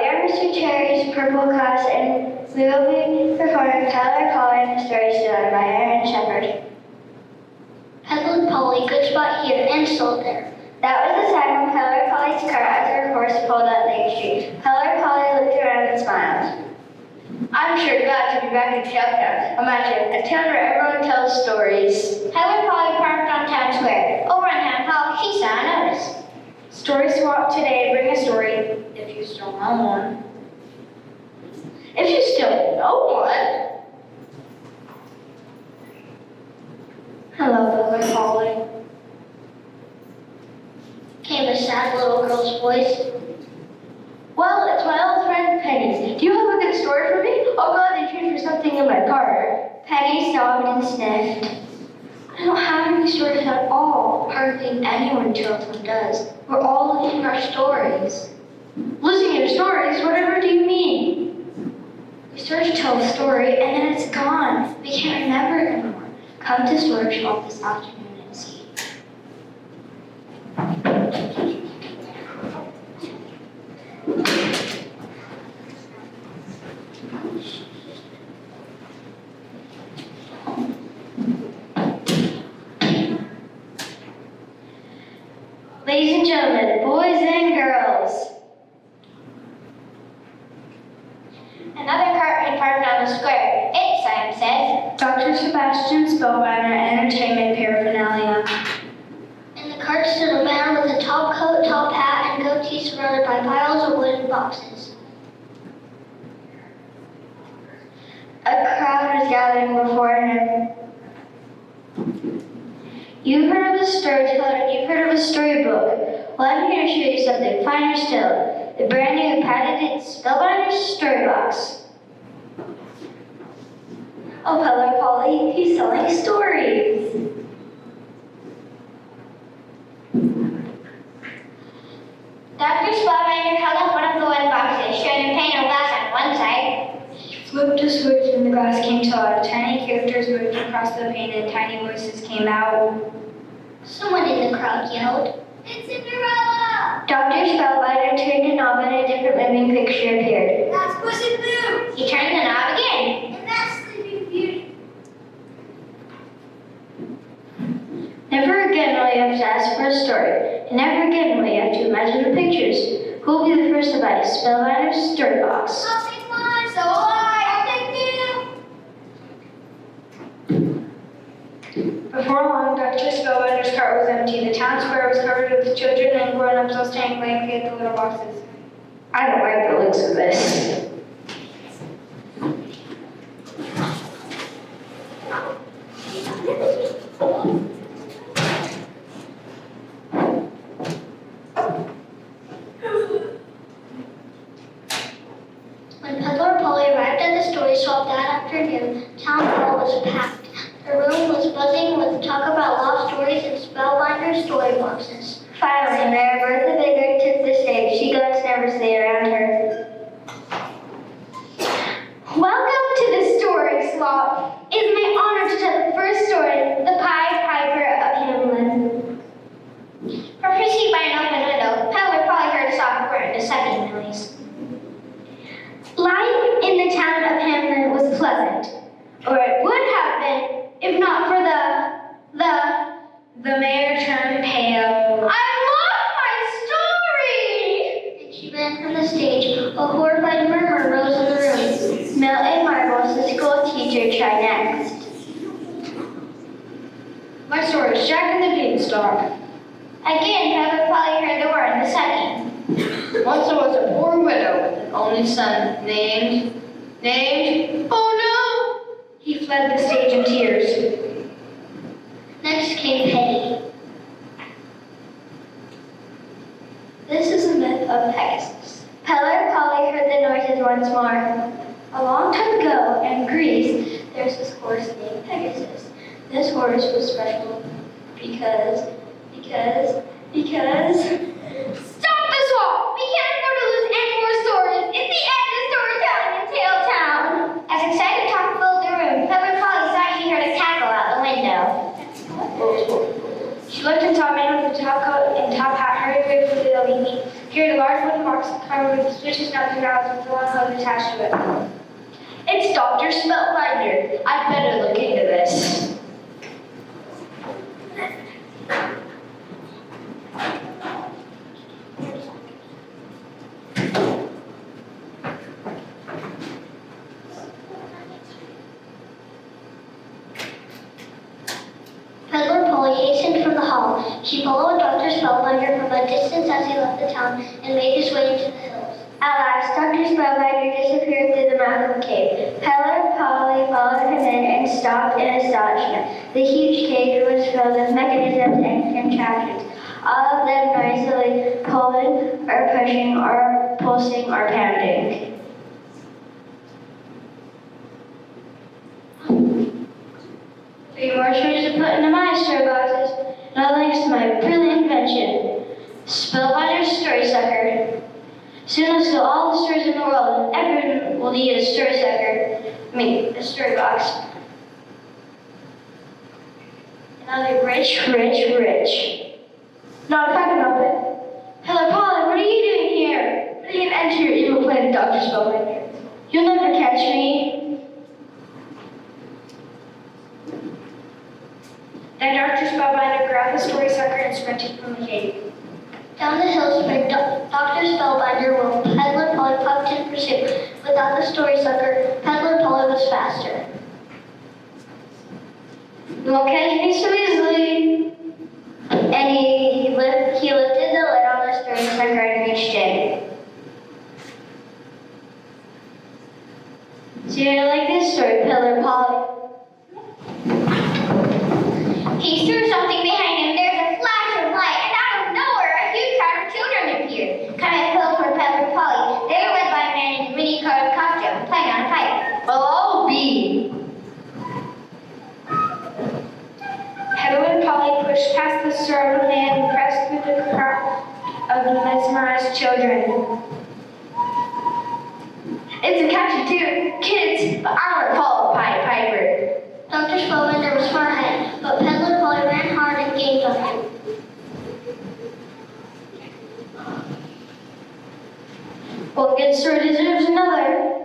we are Mr. Cherry's purple class, and we will be performing Clara, and the story story by Aaron Shepard. Peddler Polly, good spot here and sold there. That was the time when Peddler Polly's cart as her horse pulled up Lake Street. Peddler Polly looked around and smiled. I'm sure glad to be back in Town. Imagine a town where everyone tells stories. Peddler Polly parked on Town Square. Over on Town Hall, she saw a notice. Story swap today, bring a story, if you still know one. If you still know one. Hello, Peddler Polly. Came a sad little girl's voice. Well, it's my old friend Penny. Do you have a good story for me? I'll gladly trade for something in my cart. Penny sobbed and sniffed. I don't have any stories at all. Hardly anyone tells them does. We're all losing our stories. Losing your stories? Whatever do you mean? We start to tell a story and then it's gone. We can't remember it anymore. Come to Story Swap this afternoon and see. Ladies and gentlemen, boys and girls. Another cart had parked on the square. It, Simon said. Dr. Sebastian Spellbinder Entertainment Paraphernalia. In the cart stood a man with a top coat, top hat, and goatee surrounded by piles of wooden boxes. A crowd was gathering before him. You've heard of a storyteller and you've heard of a storybook. Well, I'm here to show you something finer still. The brand new patented Spellbinder Storybox. Oh, Peddler Polly, he's selling stories. Dr. Spellbinder held up one of the wooden boxes, showing a pane of glass on one side. He flipped a switch and the glass came to life. Tiny characters moved across the pane and tiny voices came out. Someone in the crowd yelled, "It's Cinderella!" Dr. Spellbinder turned a knob and a different living picture appeared. That's Puss in Boots! He turned the knob again. And that's Sleeping Beauty. Never again will you have to ask for a story, and never again will you have to imagine the pictures. Who will be the first to buy a Spellbinder Storybox? I'll take one, so will I. I'll take two. Before long, Dr. Spellbinder's cart was empty. The town square was covered with children and grown-ups all standing blankly at the little boxes. I don't like the looks of this. When Peddler Polly arrived at the story swap that afternoon, Town Hall was packed. The room was buzzing with talk about lost stories and Spellbinder storyboxes. Finally, Mary Bertha Bigger took the stage. She glanced nervously around her. Welcome to the Story Swap. It is my honor to tell the first story, The Pied Piper of Hamelin. From her seat by an open window, Peddler Polly heard a soft whir and a sucking noise. Life in the town of Hamelin was pleasant, or it would have been if not for the mayor turned pale. I lost my story! And she ran from the stage. A horrified murmur rose in the room. Milt and Marbles, the school teacher, tried next. My story is Jack and the Beanstalk. Again, Peddler Polly heard the word, the sucking. Once there was a poor widow with an only son named, oh no! He fled the stage in tears. Next came Peggy. This is a myth of Pegasus. Peddler Polly heard the noises once more. A long time ago in Greece, there was this horse named Pegasus. This horse was special because... Stop the swap! We can't afford to lose any more stories. It's the end of storytelling in Tail Town. As excited talk filled the room, Peddler Polly thought she heard a cackle out the window. She looked and saw a man with a top coat and top hat hurry away from the building. He carried a large wooden box covered with switches down the valves with the long hose attached to it. It's Dr. Spellbinder. I'd better look into this. Peddler Polly hastened from the hall. She followed Dr. Spellbinder from a distance as he left the town and made his way into the hills. At last, Dr. Spellbinder disappeared through the mouth of the cave. Peddler Polly followed him in and stopped in astonishment. The huge cage was filled with mechanisms and contraptions, all of them noisily pulling or pushing or pulsing or pounding. Three more stories to put into my story boxes, no thanks to my brilliant invention. Spellbinder's Story Sucker. Soon let's go all the stories in the world, and everyone will need a story sucker. A story box. And I'll be rich, rich, rich. Not if I can help it. Hello, Polly, what are you doing here? What do you enter your evil plan, Dr. Spellbinder? You'll never catch me. Then Dr. Spellbinder grabbed the story sucker and sprinted from the cave. Down the hill sped Dr. Spellbinder while Peddler Polly puffed in pursuit. Without the story sucker, Peddler Polly was faster. You won't catch me so easily. And he lifted the lid on the story sucker and reached in. So you like this story, Peddler Polly? He threw something behind him. There's a flash of light, and out of nowhere, a huge crowd of children appeared. Coming uphill toward Peddler Polly. They were led by a man in a mini-colored costume, playing on a pipe. Well, I'll be. Peddler Polly pushed past the startled man and pressed through the crowd of mesmerized children. It's a catch too, kids, but I'm gonna follow a Pied Piper. Dr. Spellbinder was far ahead, but Peddler Polly ran hard and gained on him. One good story deserves another.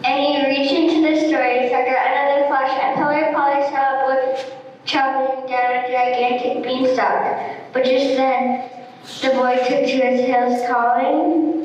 And he reached into the story sucker. Another flash, and Peddler Polly saw a boy chopping down a gigantic beanstalk. But just then, the boy took to his heels, calling.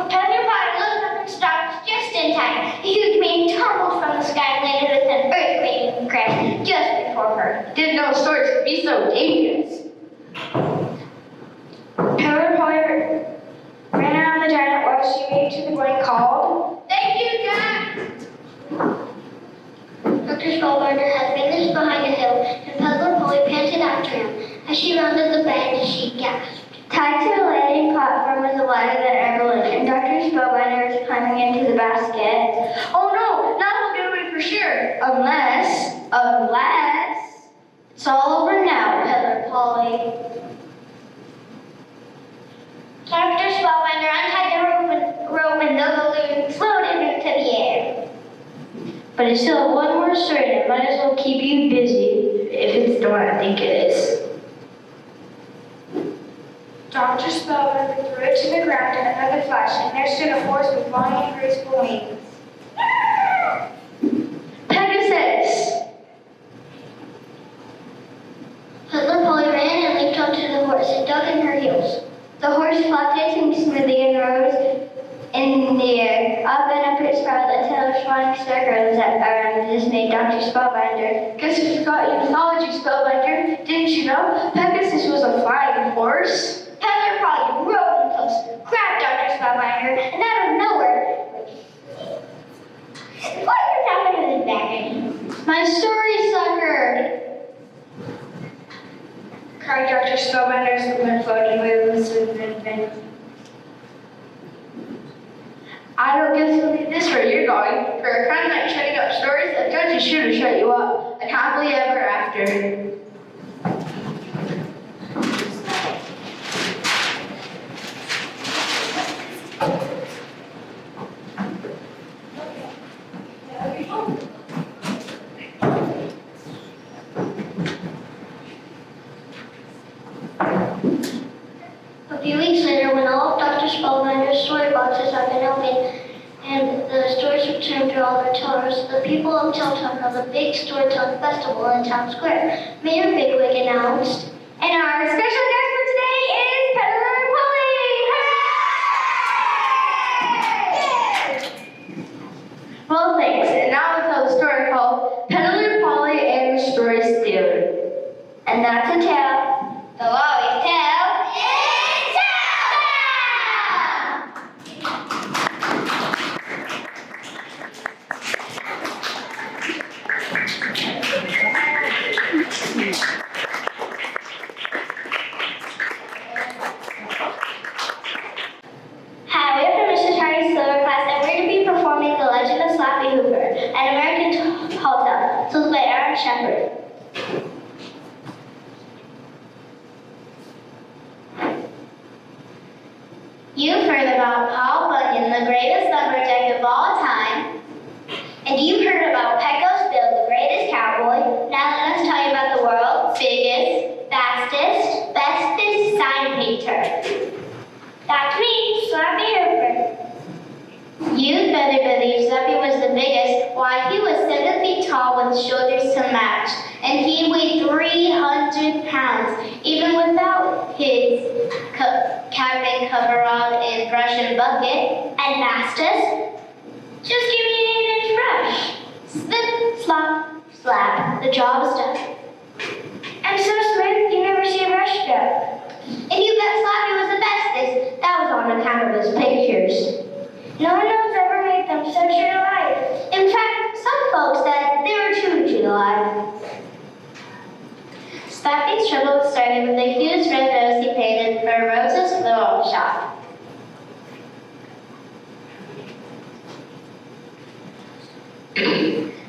Peddler Polly looked up and stopped just in time. A huge man tumbled from the sky and landed with an earthquake crash just before her. Didn't know stories could be so dangerous. Peddler Polly ran around the giant while she made to the boy and called. Thank you, Jack! Dr. Spellbinder had vanished behind a hill, and Peddler Polly panted after him. As she rounded the bend, she gasped. Tied to the landing platform was a ladder that Evelyn and Dr. Spellbinder was climbing into the basket. Oh no, now we'll get away for sure. Unless, it's all over now, Peddler Polly. Dr. Spellbinder untied the rope and the balloon floated into the air. But I still have one more story and I might as well keep you busy, if it's the one I think it is. Dr. Spellbinder threw it to the ground in another flash, and there stood a horse with long and graceful wings. Pegasus! Peddler Polly ran and leaped onto the horse and dug in her heels. The horse flopped its wings smoothly and rose in the air. Up and up it spiraled until its flying circles around the dismayed Dr. Spellbinder. Guess you forgot your mythology, Spellbinder. Didn't you know Pegasus was a flying horse? Peddler Polly rode in close, grabbed Dr. Spellbinder, and out of nowhere, what is happening to this back? My story sucker! Cried Dr. Spellbinder as the wind floated away with a smooth wind. I don't guess you'll need this where you're going. For a crime like shutting up stories, a judge is sure to shut you up. And happily ever after. A few weeks later, when all of Dr. Spellbinder's story boxes have been opened and the stories returned to all their tellers, the people of Tilton held a big storytelling festival in Town Square. Mayor Bigwig announced, And our special guest for today is Peddler Polly! Hooray! Well, thanks. And now we'll tell the story called Peddler Polly and the Story Stealer. and that's a tale. They'll always tell. Hi, we're from Mr. Tony's Silver class, and we're going to be performing The Legend of Slappy Hooper, an American tall tale, told by Aaron Shepard. You've heard about Paul Bunyan, the greatest lumberjack of all time. And you've heard about Pecos Bill, the greatest cowboy. Now let us tell you about the world's biggest, fastest, bestest sign painter. That's me, Slappy Hooper. You'd better believe Slappy was the biggest. Why, he was 7 feet tall with shoulders to match. And he weighed 300 pounds, even without his cap and coverall and brush and bucket. And fastest? Just give me an 8-inch brush. Slip, slop, slap. The job is done. I'm so smooth, you never see a brush go. And you bet Slappy was the bestest. That was on account of his pictures. No one else ever made them so true to life. In fact, some folks said they were too true to life. Slappy's trouble started with a huge red rose he painted for Rose's floral shop.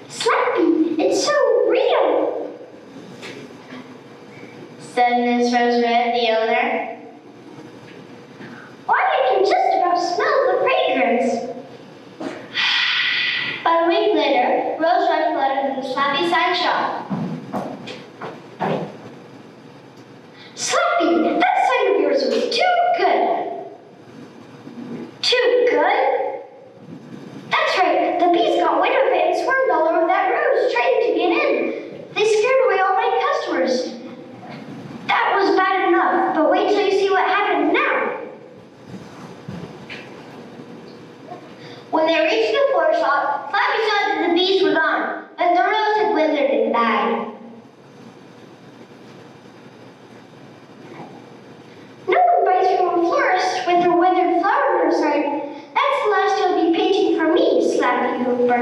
Slappy, it's so real. Said Miss Rose Red, the owner. Why, I can just about smell the fragrance. About a week later, Rose Red flooded in the Slappy sign shop. Slappy, that sign of yours was too good. Too good? That's right, the bees got wind of it and swarmed all over that rose, trying to get in. They scared away all my customers. That was bad enough, but wait till you see what happened now. When they reached the flower shop, Slappy saw that the bees were gone, but the rose had withered and died. No one buys from a florist with a withered flower nursery. That's the last you'll be painting for me, Slappy Hooper.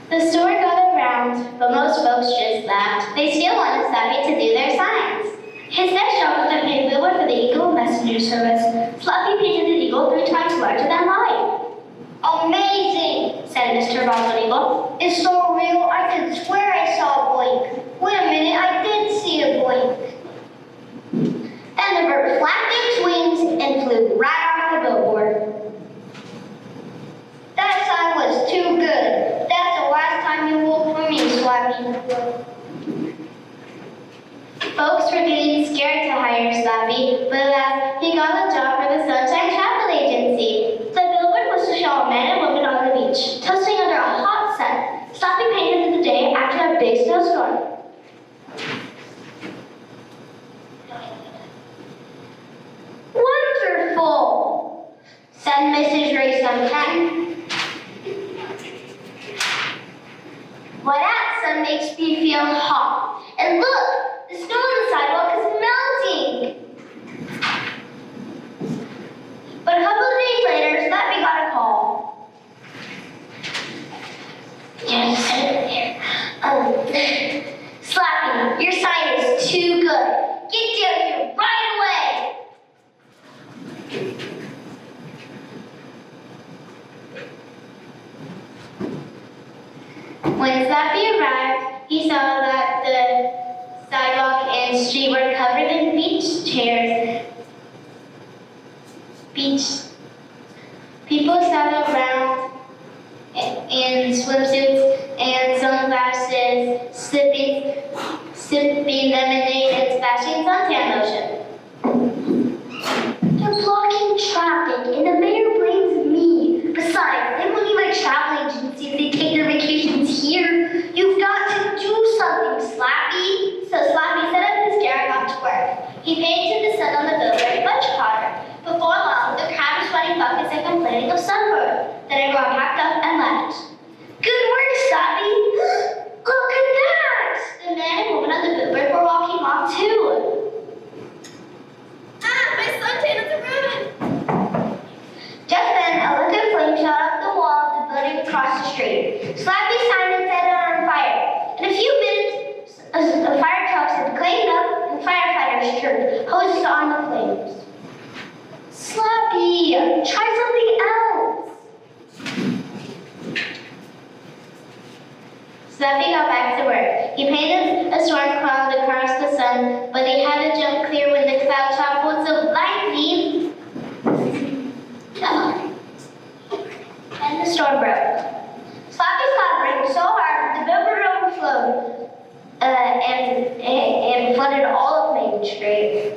The story got around, but most folks just laughed. They still wanted Slappy to do their signs. His next job was to paint billboard for the Eagle Messenger Service. Slappy painted the eagle 3 times larger than life. Amazing, said Mr. Boswell Eagle. It's so real, I could swear I saw a blink. Wait a minute, I did see a blink. Then the bird flapped its wings and flew right off the billboard. That sign was too good. That's the last time you will for me, Slappy. Folks were getting scared to hire Slappy, but alas, he got a job for the Sunshine Travel Agency. The billboard was to show a man and woman on the beach, toasting under a hot sun. Slappy painted the day after a big snowstorm. Wonderful, said Mrs. Ray sometime. Well, that sun makes me feel hot. And look, the snow on the sidewalk is melting. But a couple of days later, Slappy, your sign is too good. Get down here right away. When Slappy arrived, he saw that the sidewalk and street were covered in beach chairs. People sat around in swimsuits and sunglasses, sipping lemonade and splashing suntan lotion. They're blocking traffic, and the mayor blames me. Besides, they won't need my travel agency if they take their vacations here. You've got to do something, Slappy. So Slappy set up his gear and got to work. He painted the sun on the billboard much hotter. Before long, the crowd was sweating buckets and complaining of sunburn. Then everyone packed up and left. Good work, Slappy. Look at that. The man and woman on the billboard were walking off too. My suntan is ruined. Just then, a liquid flame shot up the wall of the building across the street. Slappy Simon set it on fire. In a few minutes, the fire trucks had cleaned up and firefighters turned hoses on the flames. Slappy, try something else. Slappy got back to work. He painted a storm cloud across the sun, but he had to jump clear when the cloud toppled so lightning. And the storm broke. Slappy's cloud rained so hard the billboard overflowed and flooded all of Main Street.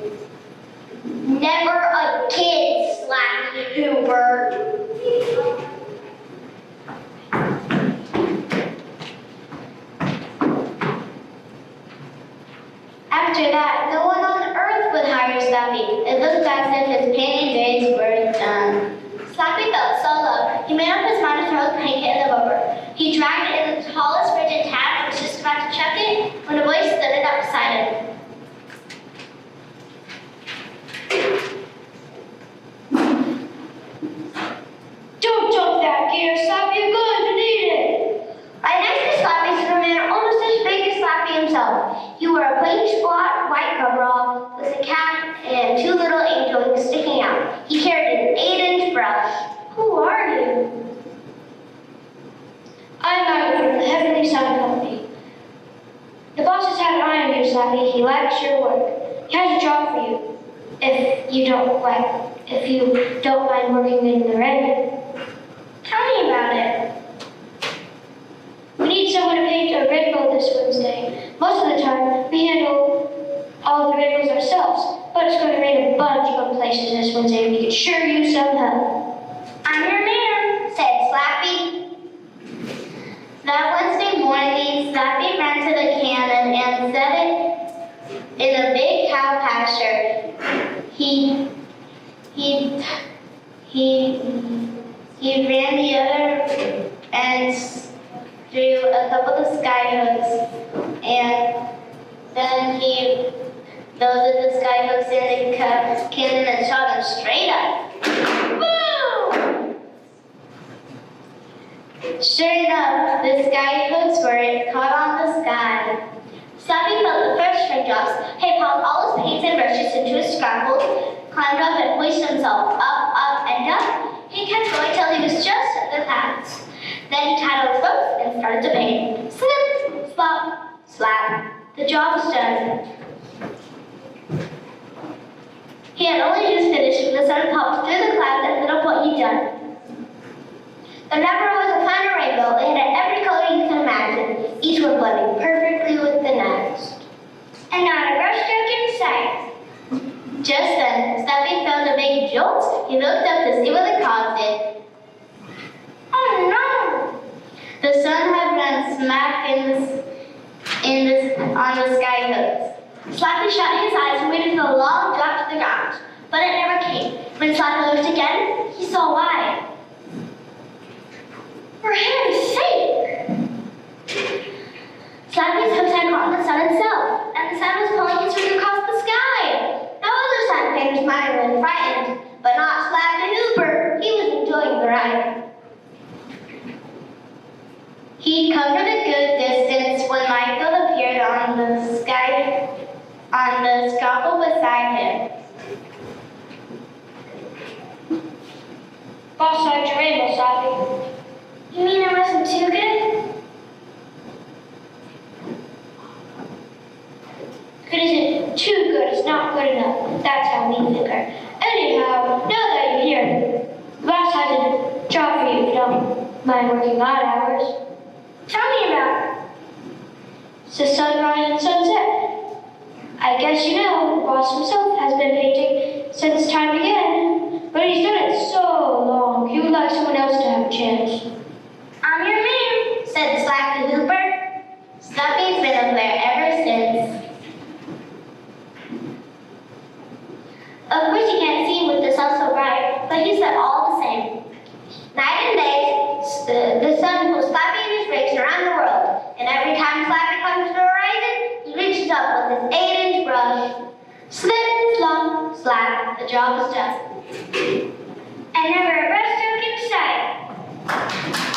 Never again, Slappy Hooper. After that, no one on earth would hire Slappy. It looked as if his painting days were done. Slappy felt so low, he made up his mind to throw his blanket in the river. He dragged it in the tallest bridge in town and was just about to chuck it when a voice stood up beside him. Don't jump that gear, Slappy. You're going to need it. Right next to Slappy stood a man almost as big as Slappy himself. He wore a plain squat white coverall with a cap and two little angel wings sticking out. He carried an 8-inch brush. Who are you? I'm Michael from the Heavenly Sun Company. The boss has had an eye on you, Slappy. He likes your work. He has a job for you. If you don't mind working in the rain. Tell me about it. We need someone to paint a rainbow this Wednesday. Most of the time, we handle all the rainbows ourselves, but it's going to rain a bunch of places this Wednesday, and we could sure use some help. I'm your man, said Slappy. That Wednesday morning, Slappy ran to the cannon and set it in a big cow pasture. He ran the other ends through a couple of sky hooks, and then he loaded the sky hooks in the cannon and shot them straight up. Boom! Sure enough, the sky hooks were caught on the sky. Slappy felt the first raindrops. He piled all his paints and brushes into his scrapbook, climbed up and hoisted himself up, and up. He kept going till he was just at the clouds. Then he tied all his ropes and started to paint. Slip, slop, slap. The job was done. He had only just finished when the sun popped through the clouds and lit up what he'd done. The number was a thunder rainbow. It had every color you can imagine, each one blending perfectly with the next. And not a brush stroke in sight. Just then, Slappy felt a big jolt. He looked up to see what had caused it. Oh no! The sun had run smack on the sky hooks. Slappy shut his eyes and waited for a long drop to the ground, but it never came. When Slappy looked again, he saw why. For heaven's sake! Slappy's hooks had caught in the sun itself, and the sun was pulling his finger across the sky. No other sun painters might have been frightened, but not Slappy Hooper. He was enjoying the ride. He'd covered a good distance when Michael appeared on the scaffold beside him. Boss liked your rainbow, Slappy. You mean it wasn't too good? If it isn't too good, it's not good enough. That's how we figure. Anyhow, now that you're here, Boss has a job for you if you don't mind working odd hours. Tell me about it. It's the sunrise and sunset. I guess you know, the boss himself has been painting since time began. But he's done it so long, he would like someone else to have a chance. I'm your man, said Slappy Hooper. Slappy's been up there ever since. Of course you can't see with the sun so bright, but he's there all the same. Night and day, the sun pulls Slappy and his rakes around the world, and every time Slappy comes to the horizon, he reaches up with his 8-inch brush. Slip, slump, slap, the job is done. And never a brushstroke in sight.